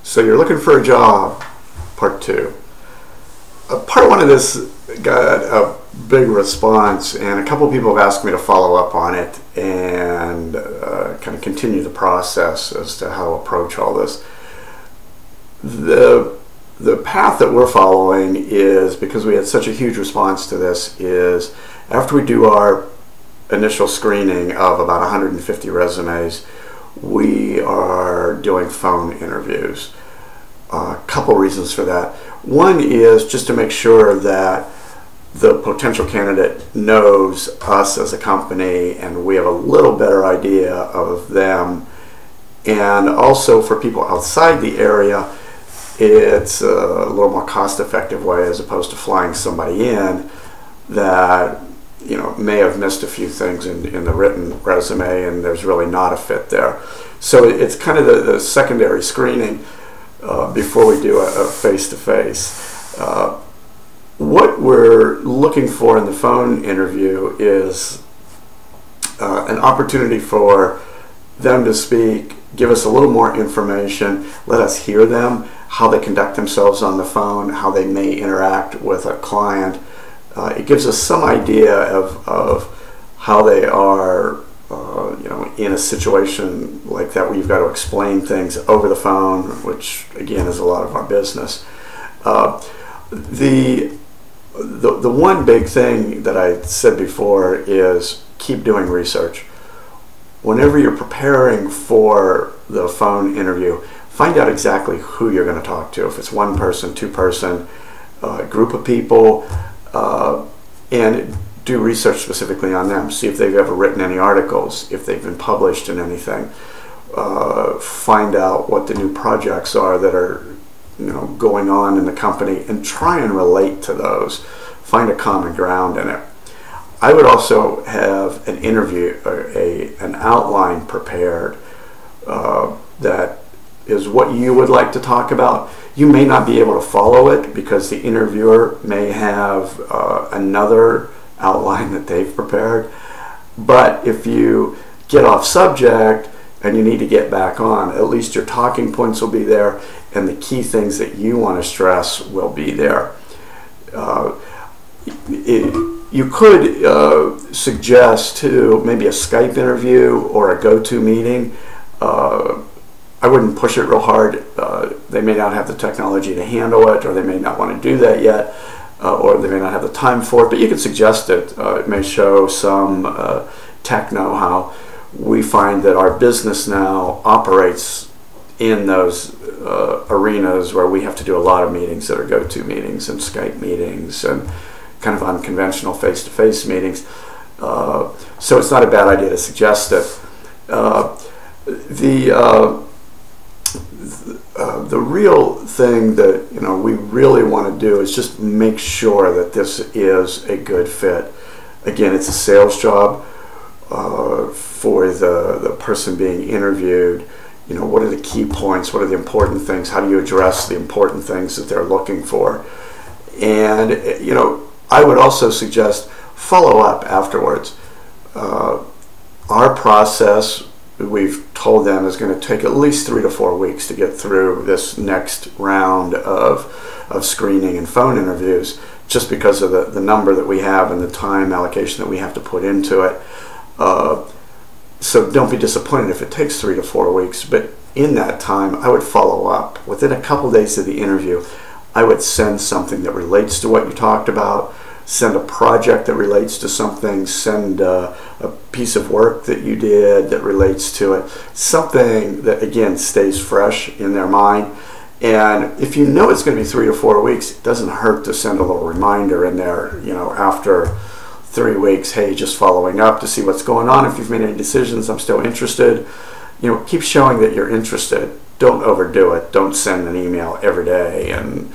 So you're looking for a job, part two. Part one of this got a big response, and a couple of people have asked me to follow up on it and kind of continue the process as to how to approach all this. The path that we're following is, because we had such a huge response to this, is after we do our initial screening of about 150 resumes, we are doing phone interviews. A couple reasons for that. One is just to make sure that the potential candidate knows us as a company and we have a little better idea of them. And also for people outside the area, it's a little more cost-effective way, as opposed to flying somebody in that may have missed a few things in the written resume and there's really not a fit there. So it's kind of the secondary screening before we do a face-to-face. What we're looking for in the phone interview is an opportunity for them to speak, give us a little more information, let us hear them, how they conduct themselves on the phone, how they may interact with a client. It gives us some idea of how they are in a situation like that where you've got to explain things over the phone, which again is a lot of our business. The one big thing that I said before is keep doing research. Whenever you're preparing for the phone interview, find out exactly who you're going to talk to. If it's one person, two person, group of people, and do research specifically on them. See if they've ever written any articles, if they've been published in anything. Find out what the new projects are that are going on in the company, and try and relate to those. Find a common ground in it. I would also have an interview, an outline prepared that is what you would like to talk about. You may not be able to follow it because the interviewer may have another outline that they've prepared. But if you get off subject and you need to get back on, at least your talking points will be there and the key things that you want to stress will be there. You could suggest to maybe a Skype interview or a go-to meeting. I wouldn't push it real hard. They may not have the technology to handle it, or they may not want to do that yet, or they may not have the time for it, but you can suggest it. It may show some tech know-how. We find that our business now operates in those arenas where we have to do a lot of meetings that are go-to meetings and Skype meetings and kind of unconventional face-to-face meetings. So it's not a bad idea to suggest it. The real thing that we really want to do is just make sure that this is a good fit. Again, it's a sales job for the person being interviewed. What are the key points? What are the important things? How do you address the important things that they're looking for? And I would also suggest follow up afterwards. Our process, we've told them, is going to take at least 3 to 4 weeks to get through this next round of screening and phone interviews, just because of the number that we have and the time allocation that we have to put into it. So don't be disappointed if it takes 3 to 4 weeks, but in that time I would follow up. Within a couple days of the interview, I would send something that relates to what you talked about, send a project that relates to something, send a piece of work that you did that relates to it, something that again stays fresh in their mind. And if you know it's going to be 3 to 4 weeks, it doesn't hurt to send a little reminder in there, after 3 weeks, hey, just following up to see what's going on. If you've made any decisions, I'm still interested. Keep showing that you're interested. Don't overdo it. Don't send an email every day, and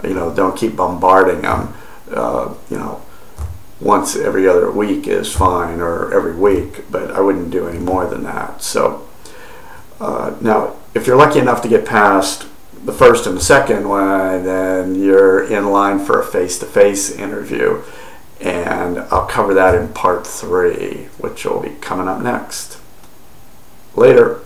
don't keep bombarding them. Once every other week is fine, or every week, but I wouldn't do any more than that. So now, if you're lucky enough to get past the first and the second one, then you're in line for a face-to-face interview, and I'll cover that in part 3, which will be coming up next. Later.